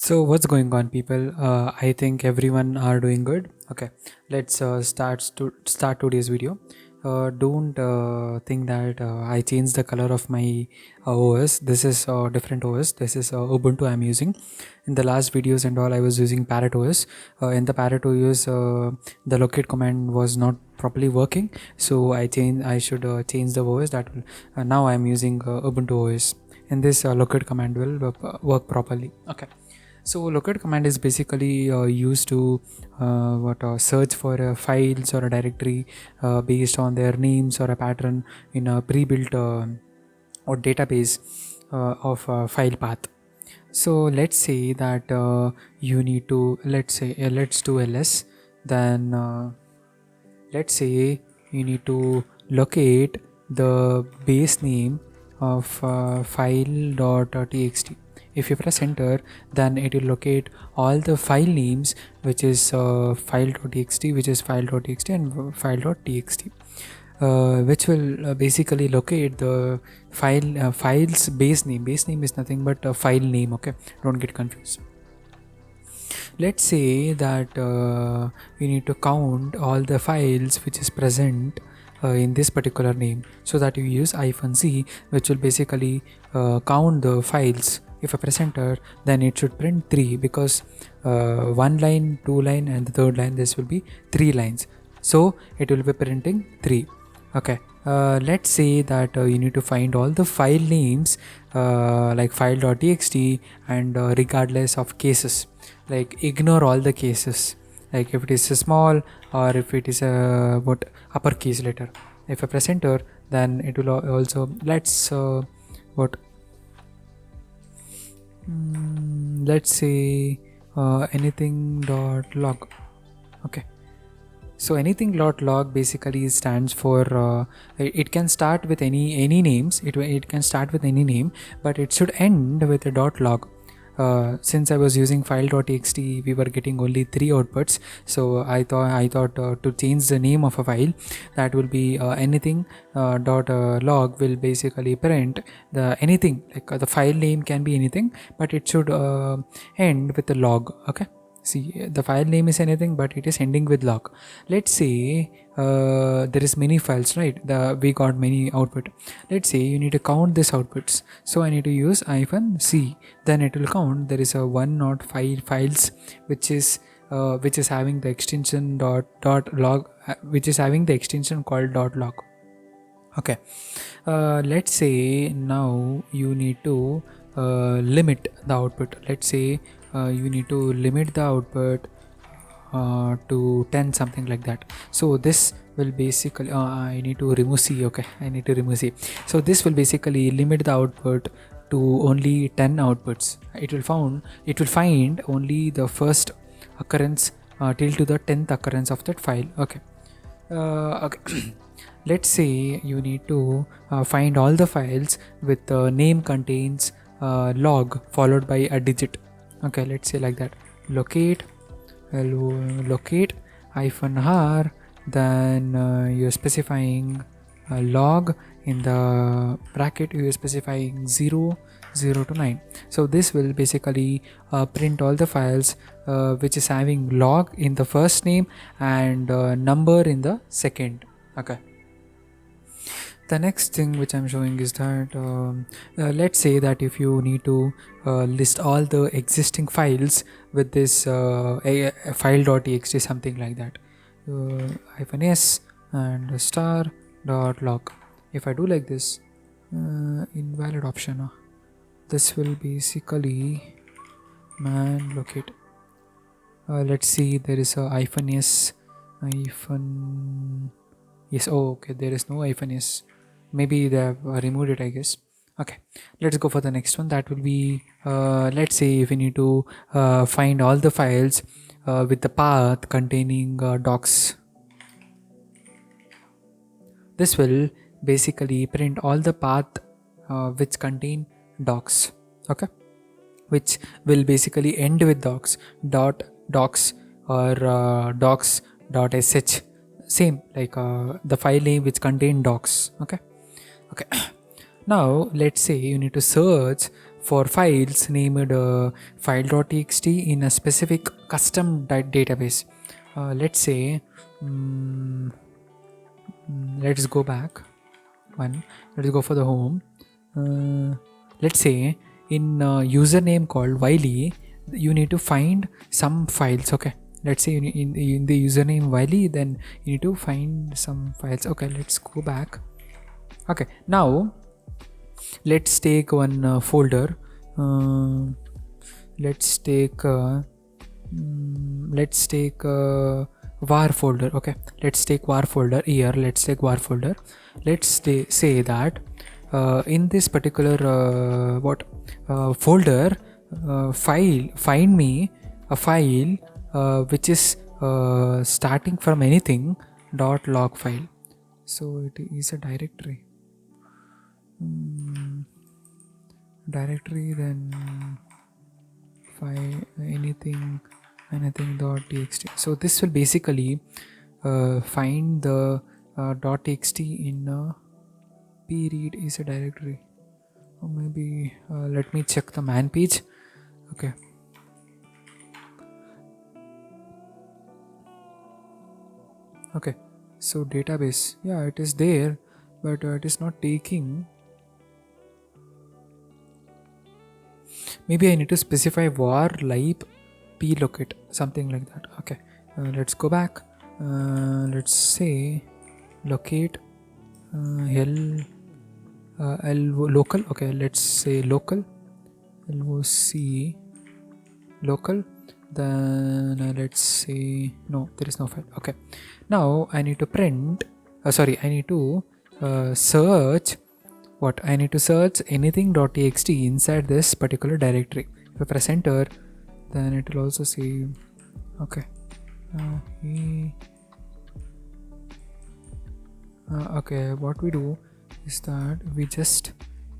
So what's going on, people? I think everyone are doing good. Okay, let's start today's video. Don't think that I changed the color of my OS. This is a different OS. This is Ubuntu I'm using. In the last videos and all, I was using Parrot OS. In the Parrot OS, the locate command was not properly working, so I should change the OS. That will now I'm using Ubuntu OS. And this locate command will work properly. Okay. So locate command is basically used to search for files or a directory based on their names or a pattern in a pre-built or database of file path. So let's say that you need to let's do ls. Then let's say you need to locate the base name of file.txt. If you press enter, then it will locate all the file names, which is file.txt, which is file.txt and file.txt, which will basically locate the file's base name. Base name is nothing but a file name. Okay, don't get confused. Let's say that you need to count all the files which is present in this particular name, so that you use -c, which will basically count the files. If I press enter, then it should print 3, because one line, two line, and the third line, this will be 3 lines, so it will be printing 3. Okay, let's say that you need to find all the file names like file.txt, and regardless of cases, like ignore all the cases, like if it is a small or if it is a uppercase letter. If I press enter, then it will also let's say anything dot log. Okay, so anything log basically stands for it can start with any names. It can start with any name, but it should end with a .log. Since I was using file.txt, we were getting only 3 outputs, so I thought to change the name of a file, that will be anything log will basically print the anything, like the file name can be anything, but it should end with a log. Okay, see, the file name is anything, but it is ending with log. Let's say there is many files, right? We got many output. Let's say you need to count these outputs, so I need to use -c. Then it will count. There is a 105 files which is having the extension .log, which is having the extension called .log. Okay, let's say now you need to limit the output. Let's say you need to limit the output to 10, something like that. So this will basically I need to remove c. Okay, I need to remove c. So this will basically limit the output to only 10 outputs. It will find only the first occurrence till to the 10th occurrence of that file. Okay, okay. Let's say you need to find all the files with the name contains log followed by a digit. Okay, let's say like that. Locate -r, then you're specifying log. In the bracket you're specifying 0 to 9. So this will basically print all the files which is having log in the first name and number in the second. Okay, the next thing which I'm showing is that let's say that if you need to list all the existing files with this file.txt, something like that, -s and star.log. If I do like this, invalid option, this will basically man locate. Let's see, there is a -s yes. Oh, okay, there is no -s. Maybe they have removed it, I guess. Okay, let's go for the next one. That will be let's say if we need to find all the files with the path containing docs. This will basically print all the path which contain docs. Okay, which will basically end with docs or docs.sh, same like the file name which contain docs. Okay, now let's say you need to search for files named file.txt in a specific custom database. Let's say, mm, let's go back one. Let's go for the home. Let's say in username called Wiley, you need to find some files. Okay, let's say in the username Wiley, then you need to find some files. Okay, let's go back. Okay, now let's take one folder. Let's take var folder. Okay, let's take var folder here. Let's take var folder. Let's say that in this particular folder find me a file which is starting from anything .log file. So it is a directory. Directory, then file anything .txt. So this will basically find the .txt in pread is a directory, or maybe let me check the man page. Okay, okay, so database, yeah, it is there, but it is not taking. Maybe I need to specify var lib p locate, something like that. Okay, let's go back. Let's say locate local. Okay, let's say local loc local. Then let's say no, there is no file. Okay, now I need to print. I need to search. What I need to search anything.txt inside this particular directory. If I press enter, then it will also say okay. Okay, what we do is that we just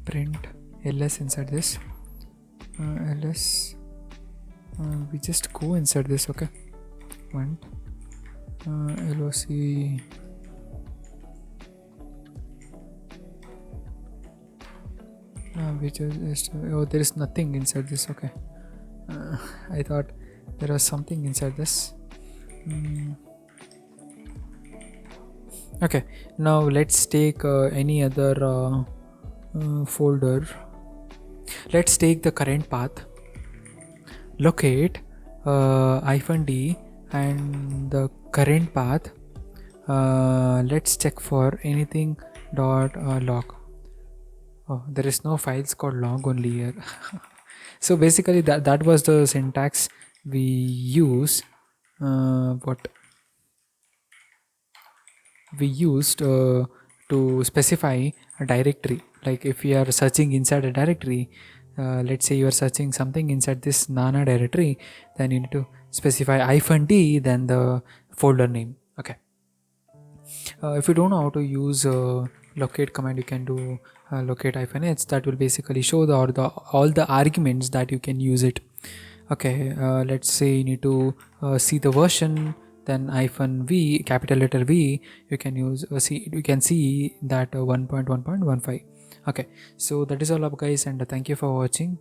print ls inside this. Ls. We just go inside this. Okay, one loc. Which is oh, there is nothing inside this. Okay, I thought there was something inside this. Okay, now let's take any other folder. Let's take the current path, locate -d and the current path. Let's check for anything .log. Oh, there is no files called log only here. So basically that was the syntax we use. What we used to specify a directory. Like if you are searching inside a directory, let's say you are searching something inside this nana directory, then you need to specify -d, then the folder name. Okay. If you don't know how to use locate command, you can do locate -h. That will basically show all the arguments that you can use it. Okay, let's say you need to see the version, then -v, capital letter V. You can use you can see that 1.1.15. Okay, so that is all up, guys, and thank you for watching.